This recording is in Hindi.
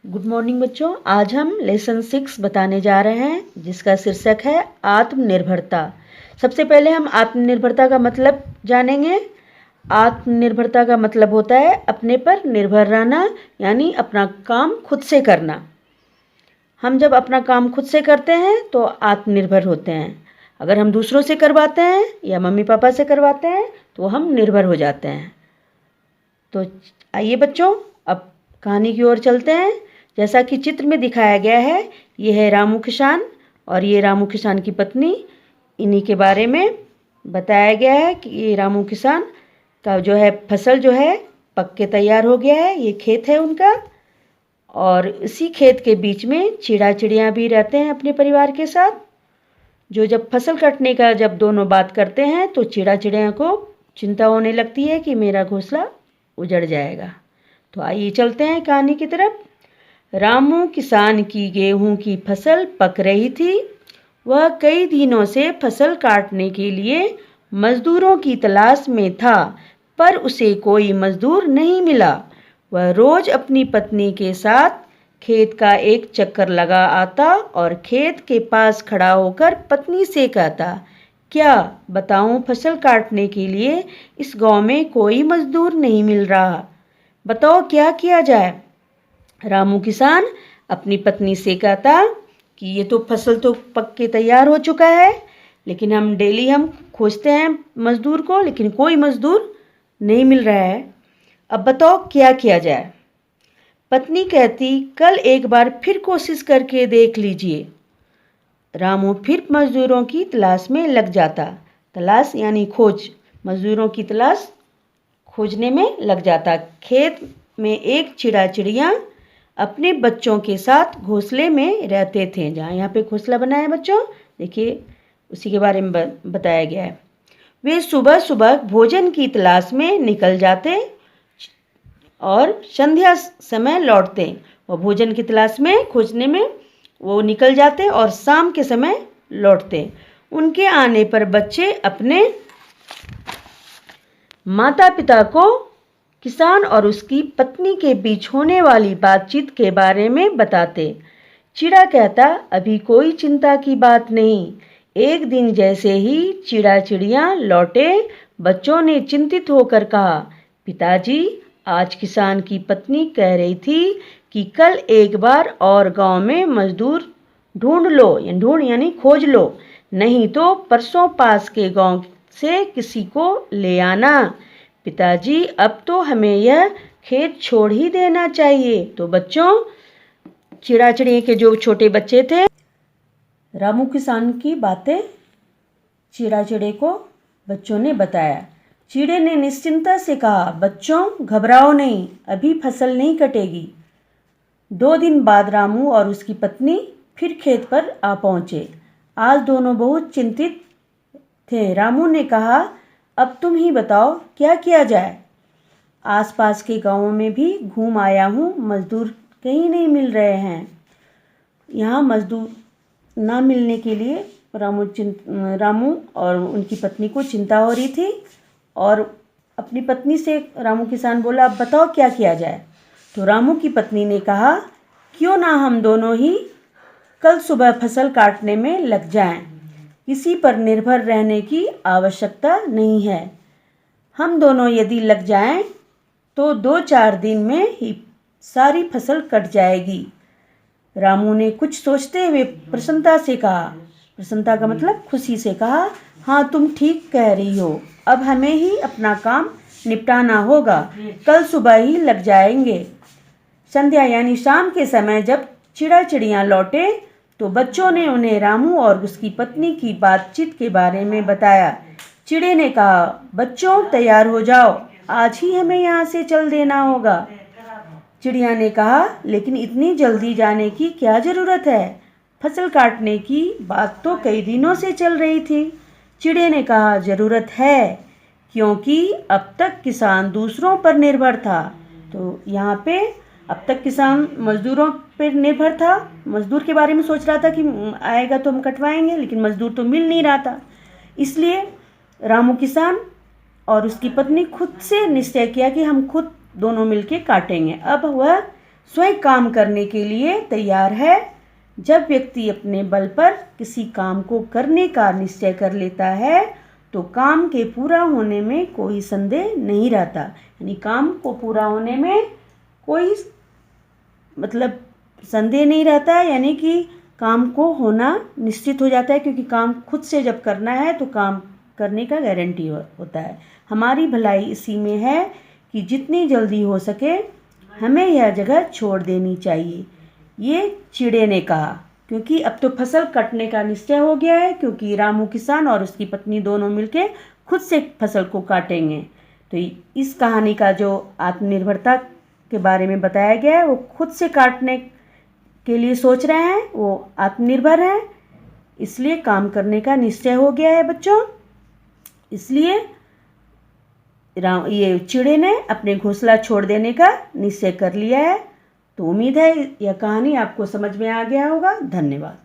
गुड मॉर्निंग बच्चों। आज हम लेसन 6 बताने जा रहे हैं जिसका शीर्षक है आत्मनिर्भरता। सबसे पहले हम आत्मनिर्भरता का मतलब जानेंगे। आत्मनिर्भरता का मतलब होता है अपने पर निर्भर रहना, यानी अपना काम खुद से करना। हम जब अपना काम खुद से करते हैं तो आत्मनिर्भर होते हैं। अगर हम दूसरों से करवाते हैं या मम्मी पापा से करवाते हैं तो हम निर्भर हो जाते हैं। तो आइए बच्चों, अब कहानी की ओर चलते हैं। जैसा कि चित्र में दिखाया गया है, ये है रामू किसान और ये रामू किसान की पत्नी। इन्हीं के बारे में बताया गया है कि ये रामू किसान का जो है फसल जो है पक के तैयार हो गया है। ये खेत है उनका और इसी खेत के बीच में चिड़ा चिड़ियाँ भी रहते हैं अपने परिवार के साथ। जो जब फसल कटने का जब दोनों बात करते हैं तो चिड़ा चिड़िया को चिंता होने लगती है कि मेरा घोंसला उजड़ जाएगा। तो आइए चलते हैं कहानी की तरफ। रामू किसान की गेहूं की फसल पक रही थी। वह कई दिनों से फसल काटने के लिए मजदूरों की तलाश में था, पर उसे कोई मजदूर नहीं मिला। वह रोज अपनी पत्नी के साथ खेत का एक चक्कर लगा आता और खेत के पास खड़ा होकर पत्नी से कहता, क्या बताऊं, फसल काटने के लिए इस गांव में कोई मजदूर नहीं मिल रहा। बताओ क्या किया जाए। रामू किसान अपनी पत्नी से कहता कि ये तो फसल तो पक के तैयार हो चुका है, लेकिन हम डेली खोजते हैं मजदूर को, लेकिन कोई मजदूर नहीं मिल रहा है। अब बताओ क्या किया जाए। पत्नी कहती, कल एक बार फिर कोशिश करके देख लीजिए। रामू फिर मजदूरों की तलाश में लग जाता। तलाश यानी खोज, मजदूरों की तलाश खोजने में लग जाता। खेत में एक चिड़ा चिड़िया अपने बच्चों के साथ घोंसले में रहते थे। जहाँ यहाँ पे घोंसला बना है बच्चों, देखिए उसी के बारे में बताया गया है। वे सुबह सुबह भोजन की तलाश में निकल जाते और संध्या समय लौटते। और भोजन की तलाश में खोजने में वो निकल जाते और शाम के समय लौटते। उनके आने पर बच्चे अपने माता पिता को किसान और उसकी पत्नी के बीच होने वाली बातचीत के बारे में बताते। चिड़ा कहता, अभी कोई चिंता की बात नहीं। एक दिन जैसे ही चिड़ा चिड़िया लौटे, बच्चों ने चिंतित होकर कहा, पिताजी, आज किसान की पत्नी कह रही थी कि कल एक बार और गांव में मजदूर ढूंढ लो, ढूंढ यानी खोज लो, नहीं तो परसों पास के गांव से किसी को ले आना। पिताजी, अब तो हमें यह खेत छोड़ ही देना चाहिए। तो बच्चों, चिड़ा चिड़िया के जो छोटे बच्चे थे, रामू किसान की बातें चिड़ा चिड़े को बच्चों ने बताया। चिड़े ने निश्चिंता से कहा, बच्चों घबराओ नहीं, अभी फसल नहीं कटेगी। 2 दिन बाद रामू और उसकी पत्नी फिर खेत पर आ पहुंचे। आज दोनों बहुत चिंतित थे। रामू ने कहा, अब तुम ही बताओ क्या किया जाए। आसपास के गांवों में भी घूम आया हूँ, मजदूर कहीं नहीं मिल रहे हैं। यहाँ मजदूर ना मिलने के लिए रामू और उनकी पत्नी को चिंता हो रही थी। और अपनी पत्नी से रामू किसान बोला, अब बताओ क्या किया जाए। तो रामू की पत्नी ने कहा, क्यों ना हम दोनों ही कल सुबह फसल काटने में लग जाएं। किसी पर निर्भर रहने की आवश्यकता नहीं है। हम दोनों यदि लग जाएं तो 2-4 दिन में ही सारी फसल कट जाएगी। रामू ने कुछ सोचते हुए प्रसन्नता से कहा, प्रसन्नता का मतलब खुशी से कहा, हाँ तुम ठीक कह रही हो, अब हमें ही अपना काम निपटाना होगा, कल सुबह ही लग जाएंगे। संध्या यानी शाम के समय जब चिड़ा चिड़िया लौटे तो बच्चों ने उन्हें रामू और उसकी पत्नी की बातचीत के बारे में बताया। चिड़े ने कहा, बच्चों तैयार हो जाओ, आज ही हमें यहाँ से चल देना होगा। चिड़िया ने कहा, लेकिन इतनी जल्दी जाने की क्या ज़रूरत है, फसल काटने की बात तो कई दिनों से चल रही थी। चिड़े ने कहा, ज़रूरत है, क्योंकि अब तक किसान दूसरों पर निर्भर था। तो यहाँ पे अब तक किसान मजदूरों पर निर्भर था, मजदूर के बारे में सोच रहा था कि आएगा तो हम कटवाएंगे, लेकिन मजदूर तो मिल नहीं रहा था। इसलिए रामू किसान और उसकी पत्नी खुद से निश्चय किया कि हम खुद दोनों मिलके काटेंगे। अब वह स्वयं काम करने के लिए तैयार है। जब व्यक्ति अपने बल पर किसी काम को करने का निश्चय कर लेता है तो काम के पूरा होने में कोई संदेह नहीं रहता। यानी काम को पूरा होने में कोई संदेह नहीं रहता है, यानी कि काम को होना निश्चित हो जाता है, क्योंकि काम खुद से जब करना है तो काम करने का गारंटी होता है। हमारी भलाई इसी में है कि जितनी जल्दी हो सके हमें यह जगह छोड़ देनी चाहिए, ये चिड़े ने कहा। क्योंकि अब तो फसल कटने का निश्चय हो गया है, क्योंकि रामू किसान और उसकी पत्नी दोनों मिलके खुद से फसल को काटेंगे। तो इस कहानी का जो आत्मनिर्भरता के बारे में बताया गया है, वो खुद से काटने के लिए सोच रहे हैं, वो आत्मनिर्भर हैं, इसलिए काम करने का निश्चय हो गया है बच्चों। इसलिए ये चिड़े ने अपने घोंसला छोड़ देने का निश्चय कर लिया है। तो उम्मीद है यह कहानी आपको समझ में आ गया होगा। धन्यवाद।